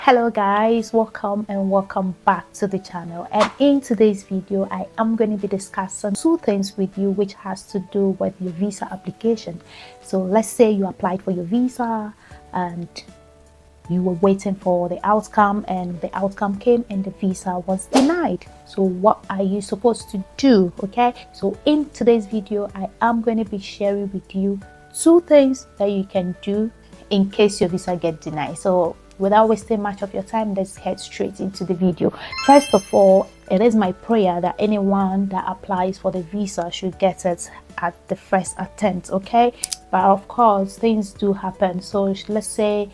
Hello guys, welcome and welcome back to the channel. And in today's video I am going to be discussing two things with you which has to do with your visa application. So let's say you applied for your visa and you were waiting for the outcome, and the outcome came and the visa was denied. So what are you supposed to do? Okay, so in today's video I am going to be sharing with you two things that you can do in case your visa gets denied. So without wasting much of your time, let's head straight into the video. First of all, it is my prayer that anyone that applies for the visa should get it at the first attempt, okay? But of course things do happen. So let's say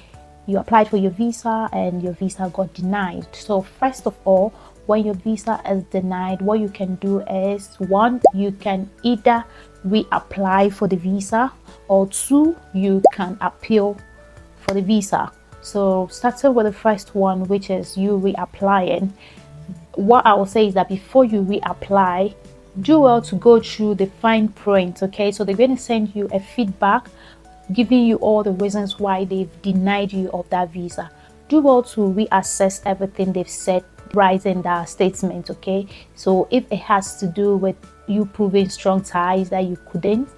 you applied for your visa and your visa got denied. So first of all, when your visa is denied, what you can do is, one, you can either reapply for the visa, or two, you can appeal for the visa. So starting with the first one, which is you reapplying, what I will say is that before you reapply, do well to go through the fine print. Okay, so they're going to send you a feedback giving you all the reasons why they've denied you of that visa. Do well to reassess everything they've said right in that statement. Okay, so if it has to do with you proving strong ties that you couldn't,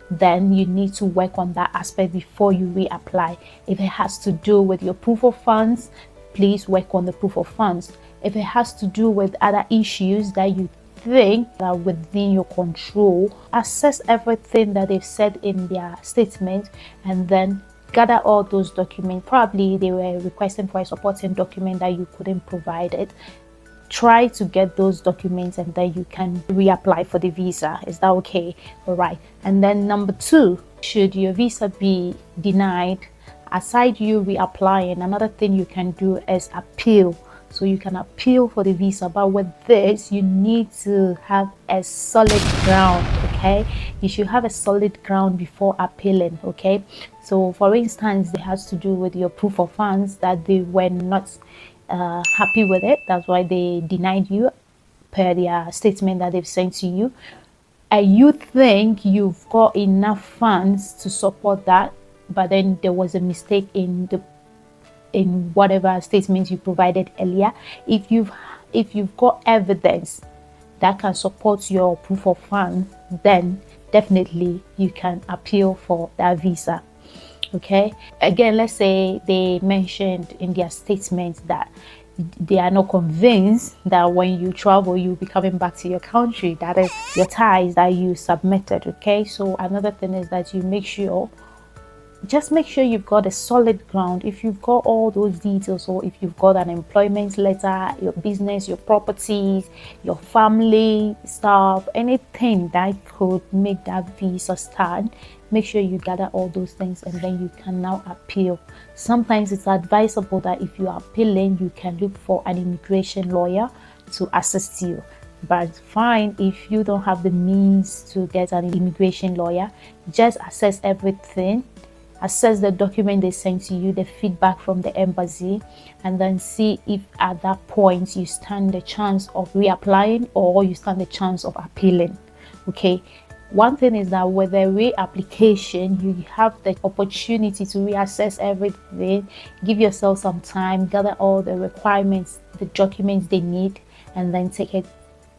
then you need to work on that aspect before you reapply. If it has to do with your proof of funds, please work on the proof of funds. If it has to do with other issues that you think are within your control, assess everything that they've said in their statement and then gather all those documents. Probably they were requesting for a supporting document that you couldn't provide it. Try to get those documents and then you can reapply for the visa. Is that okay? All right. And then number two, should your visa be denied, aside you reapplying, another thing you can do is appeal. So you can appeal for the visa, but with this you need to have a solid ground. Okay, you should have a solid ground before appealing. Okay, so for instance, it has to do with your proof of funds, that they were not happy with it, that's why they denied you per their statement that they've sent to you, and you think you've got enough funds to support that, but then there was a mistake in whatever statement you provided earlier. If you've got evidence that can support your proof of funds, then definitely you can appeal for that visa. Okay, again, let's say they mentioned in their statement that they are not convinced that when you travel you'll be coming back to your country, that is your ties that you submitted. Okay, so another thing is that you just make sure you've got a solid ground. If you've got all those details, or if you've got an employment letter, your business, your properties, your family stuff, anything that could make that visa stand, make sure you gather all those things and then you can now appeal. Sometimes it's advisable that if you are appealing, you can look for an immigration lawyer to assist you. But fine, if you don't have the means to get an immigration lawyer, just assess everything. Assess the document they sent to you, the feedback from the embassy, and then see if at that point you stand the chance of reapplying or you stand the chance of appealing. Okay, one thing is that with the reapplication, you have the opportunity to reassess everything, give yourself some time, gather all the requirements, the documents they need, and then take it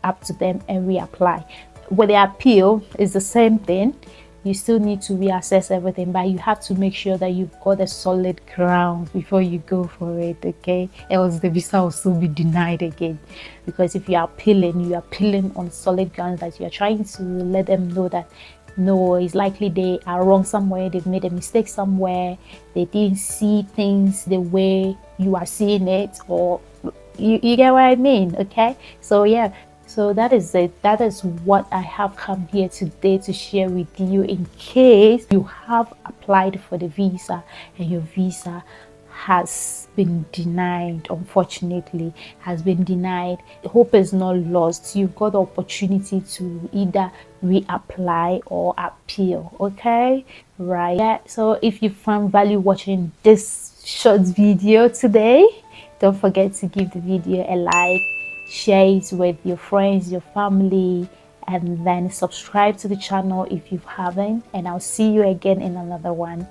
up to them and reapply. With the appeal, it's the same thing. You still need to reassess everything, but you have to make sure that you've got a solid ground before you go for it. Okay, else the visa will still be denied again, because if you are appealing on solid grounds, that you're trying to let them know that no, it's likely they are wrong somewhere, they've made a mistake somewhere, they didn't see things the way you are seeing it, or you get what I mean. Okay, so yeah, so that is it. That is what I have come here today to share with you, in case you have applied for the visa and your visa has been denied. Unfortunately, has been denied. Hope is not lost. You've got the opportunity to either reapply or appeal. Okay, right? Yeah, so if you found value watching this short video today, don't forget to give the video a like, share it with your friends, your family, and then subscribe to the channel if you haven't. And I'll see you again in another one,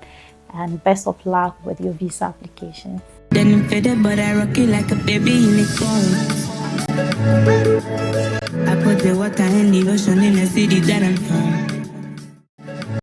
and best of luck with your visa application. Then I'm faded, but I rock it like a baby in a coat. I put the water in the ocean in the city that I'm from.